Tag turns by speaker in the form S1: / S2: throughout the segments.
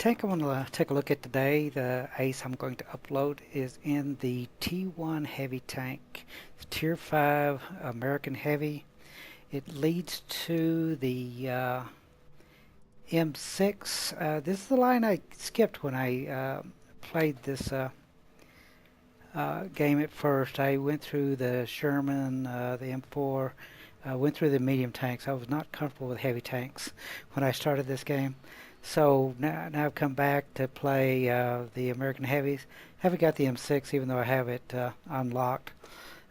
S1: tank I want to take a look at today, the ace I'm going to upload, is in the T1 Heavy tank. It's Tier 5 American Heavy. It leads to the M6. This is the line I skipped when I played this game at first. I went through the Sherman, the M4, went through the medium tanks. I was not comfortable with heavy tanks when I started this game. So now I've come back to play the American Heavies. Haven't got the M6 even though I have it unlocked.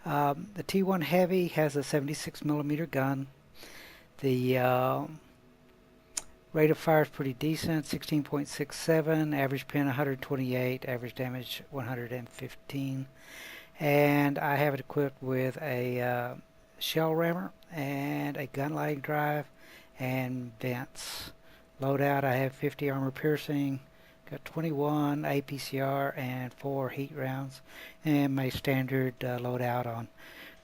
S1: The T1 Heavy has a 76 millimeter gun. The rate of fire is pretty decent, 16.67, average pin 128, average damage 115. And I have it equipped with a shell rammer and a gun lighting drive and vents. Loadout, I have 50 armor piercing, got 21 APCR and 4 heat rounds, and my standard loadout on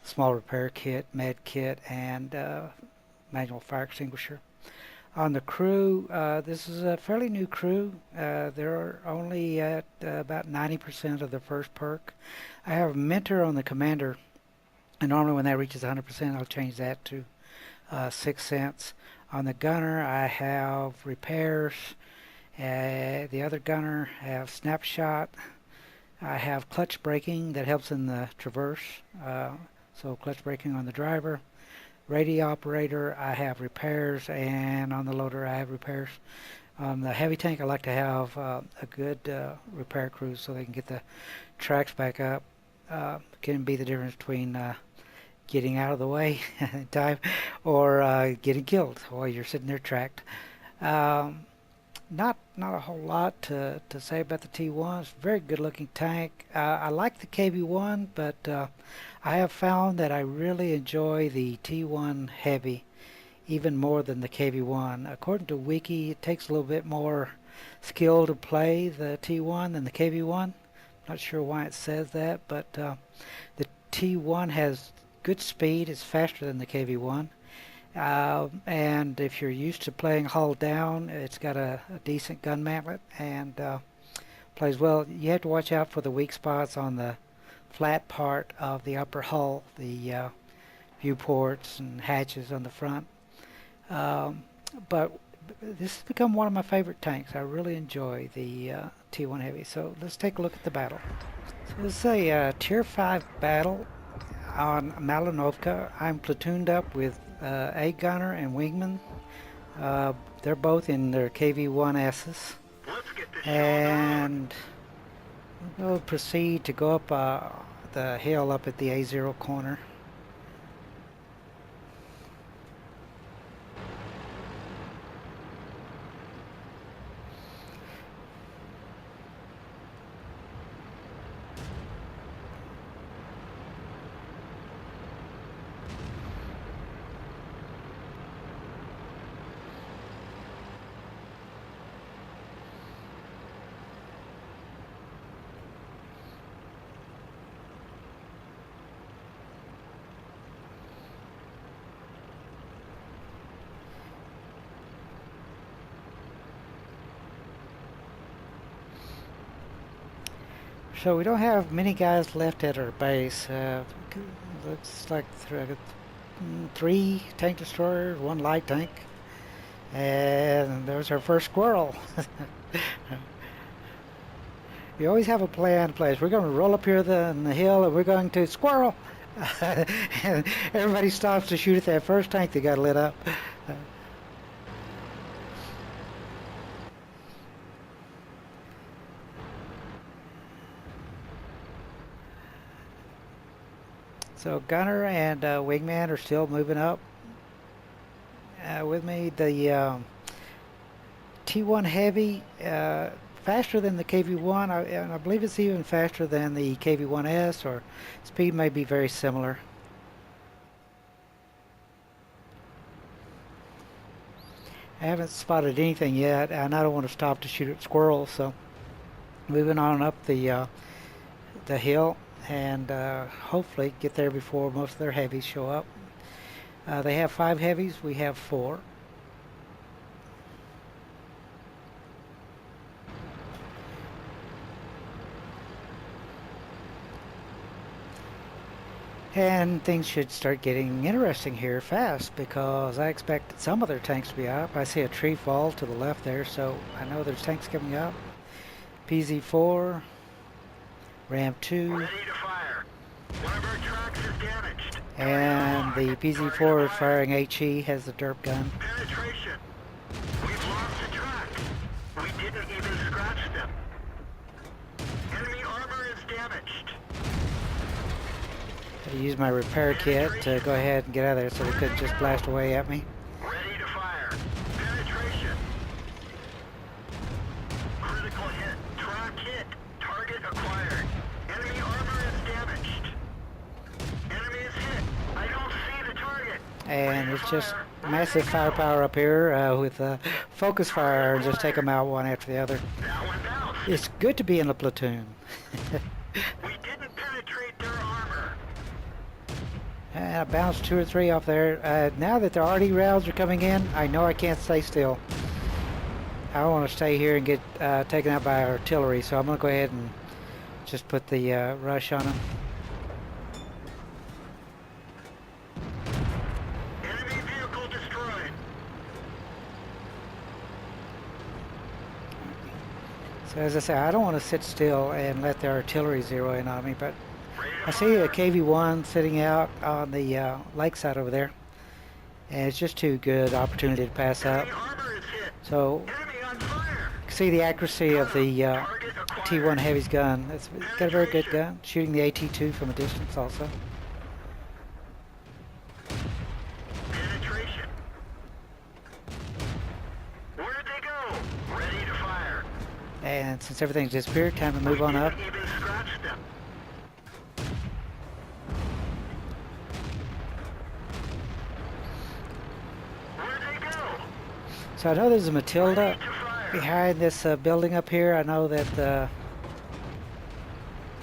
S1: small repair kit, med kit, and manual fire extinguisher. On the crew, this is a fairly new crew. They're only at about 90% of the first perk. I have a mentor on the commander, and normally when that reaches 100%, I'll change that to 6 cents. On the gunner, I have repairs. The other gunner have snapshot. I have clutch braking that helps in the traverse. So clutch braking on the driver. Radio operator, I have repairs, and on the loader, I have repairs. The heavy tank, I like to have a good repair crew so they can get the tracks back up. Can be the difference between getting out of the way in time or getting killed while you're sitting there tracked. Not a whole lot to say about the T1. It's a very good looking tank. I like the KV1, but I have found that I really enjoy the T1 Heavy even more than the KV1. According to Wiki, it takes a little bit more skill to play the T1 than the KV1. Not sure why it says that, but the T1 has good speed. It's faster than the KV1. And if you're used to playing hull down, it's got a decent gun mantlet and plays well. You have to watch out for the weak spots on the flat part of the upper hull, the viewports and hatches on the front. But this has become one of my favorite tanks. I really enjoy the T1 Heavy. So let's take a look at the battle. So this is a Tier 5 battle on Malinovka. I'm platooned up with a gunner and wingman. They're both in their KV1Ss. And we'll proceed to go up the hill up at the A0 corner. So we don't have many guys left at our base. Looks like three tank destroyers, one light tank, and there's our first squirrel. You always have a plan in place. We're going to roll up here in the hill, and we're going to squirrel. And everybody stops to shoot at that first tank that got lit up. So gunner and wingman are still moving up with me. The T1 Heavy, faster than the KV1, and I believe it's even faster than the KV1S, or speed may be very similar. I haven't spotted anything yet, and I don't want to stop to shoot at squirrels, so moving on up the hill, and hopefully get there before most of their heavies show up. They have 5 heavies, we have 4. And things should start getting interesting here fast because I expect some of their tanks to be up. I see a tree fall to the left there, so I know there's tanks coming up. PZ4, Ram 2,
S2: Ready to fire. One of our tracks is damaged.
S1: and the PZ4 is firing HE, has the derp gun.
S2: Penetration. We've lost a track. We didn't even scratch them. Enemy armor is damaged.
S1: I use my repair kit to go ahead and get out of there so they couldn't just blast away at me.
S2: Ready to fire. Penetration. Critical hit. Track hit. Target acquired. Enemy armor is damaged. Enemy is hit. I don't see the target.
S1: And it's just massive firepower up here with focus fire and just take them out one after the other.
S2: That one bounced.
S1: It's good to be in a platoon.
S2: We didn't penetrate their armor.
S1: I bounced 2 or 3 off there. Now that the RD rounds are coming in, I know I can't stay still. I don't want to stay here and get taken out by artillery, so I'm going to go ahead and just put the rush on them.
S2: Enemy vehicle destroyed.
S1: So as I say, I don't want to sit still and let the artillery zero in on me, but I see a KV-1 sitting out on the lakeside over there, and it's just too good opportunity to pass up. So see the accuracy of the T1 Heavy's gun. It's got a very good gun, shooting the AT-2 from a distance also.
S2: Penetration. Where'd they go? Ready to fire.
S1: And since everything's disappeared, time to move on up.
S2: Didn't even scratch them. Where'd they go?
S1: So I know there's a Matilda
S2: Ready to fire.
S1: behind this building up here. I know that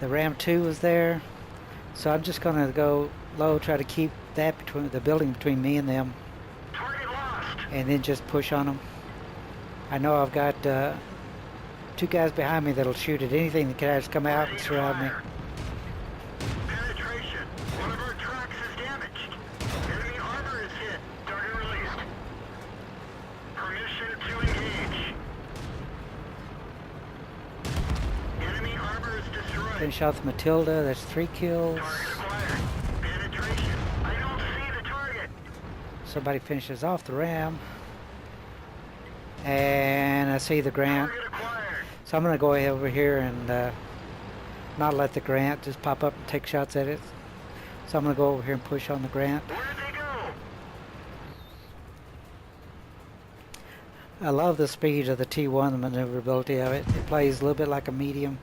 S1: the Ram 2 was there, so I'm just going to go low, try to keep that between the building between me and them,
S2: Target lost.
S1: and then just push on them. I know I've got 2 guys behind me that'll shoot at anything that can just come out and surround me.
S2: Penetration. One of our tracks is damaged. Enemy armor is hit. Target released. Permission to engage. Enemy armor is destroyed.
S1: Finish off the Matilda. That's 3 kills.
S2: Target acquired. Penetration. I don't see the target.
S1: Somebody finishes off the Ram, and I see the Grant.
S2: Target acquired.
S1: So I'm going to go over here and not let the Grant just pop up and take shots at it. So I'm going to go over here and push on the Grant.
S2: Where'd they go?
S1: I love the speed of the T1, the maneuverability of it. It plays a little bit like a medium.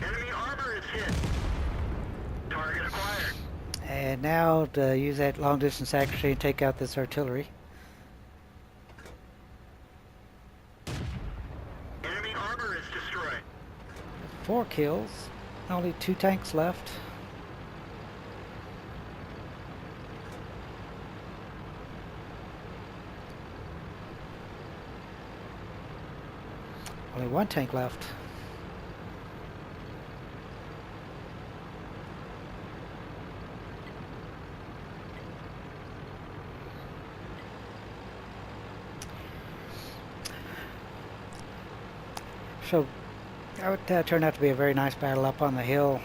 S2: Enemy armor is hit. Target acquired.
S1: And now to use that long distance accuracy and take out this artillery.
S2: Enemy armor is destroyed.
S1: 4 kills. Only 2 tanks left. Only 1 tank left. So it turned out to be a very nice battle up on the hill.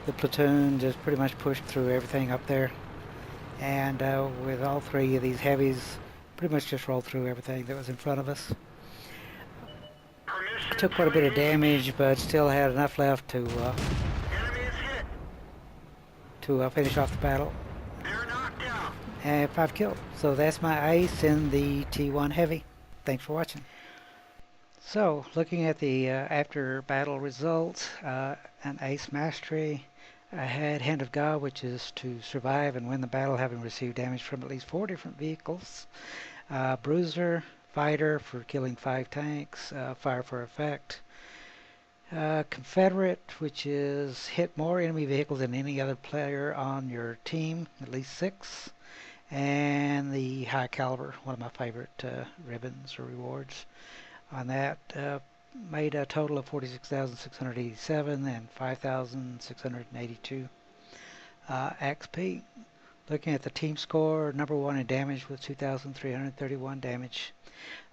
S1: The platoon just pretty much pushed through everything up there, and with all 3 of these heavies, pretty much just rolled through everything that was in front of us.
S2: Permission
S1: Took quite a bit of damage, but still had enough left to
S2: Enemy is hit.
S1: finish off the battle.
S2: They're knocked out.
S1: And 5 killed. So that's my ace in the T1 Heavy. Thanks for watching. So, looking at the after battle results, an ace mastery. I had Hand of God, which is to survive and win the battle having received damage from at least 4 different vehicles. Bruiser, Fighter for killing 5 tanks, Fire for effect. Confederate, which is hit more enemy vehicles than any other player on your team, at least 6. And the High Caliber, one of my favorite ribbons or rewards on that. made a total of 46,687 and 5,682 XP. Looking at the team score, number one in damage with 2,331 damage.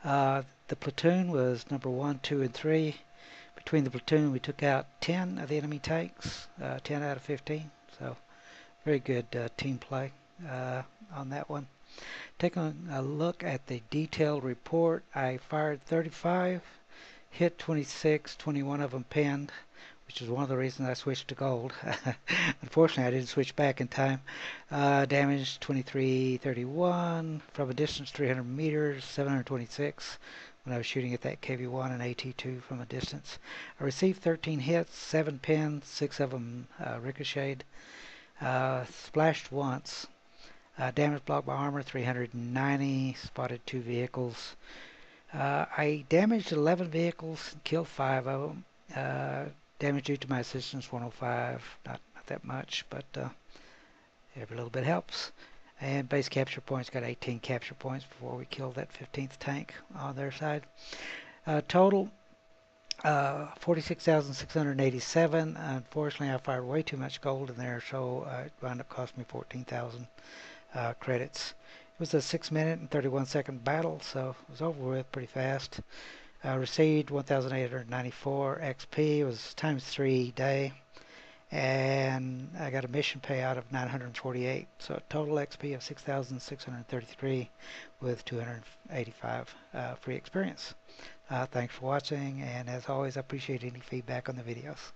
S1: The platoon was number 1, 2, and 3. Between the platoon, we took out 10 of the enemy tanks, 10 out of 15. So very good team play on that one. Taking a look at the detailed report, I fired 35, hit 26, 21 of them pinned, which is one of the reasons I switched to gold. Unfortunately, I didn't switch back in time. Damage 2331, from a distance 300 meters, 726 when I was shooting at that KV-1 and AT-2 from a distance. I received 13 hits, 7 pins, 6 of them ricocheted. Splashed once. Damage blocked by armor 390, spotted 2 vehicles. I damaged 11 vehicles, killed 5 of them. Damage due to my assistance 105, not that much, but every little bit helps. And base capture points, got 18 capture points before we killed that 15th tank on their side. Total 46,687. Unfortunately, I fired way too much gold in there, so it wound up costing me 14,000 credits. It was a 6-minute and 31-second battle, so it was over with pretty fast. Received 1,894 XP. It was times 3 day, and I got a mission payout of 948. So a total XP of 6,633 with 285 free experience. Thanks for watching, and as always, I appreciate any feedback on the videos.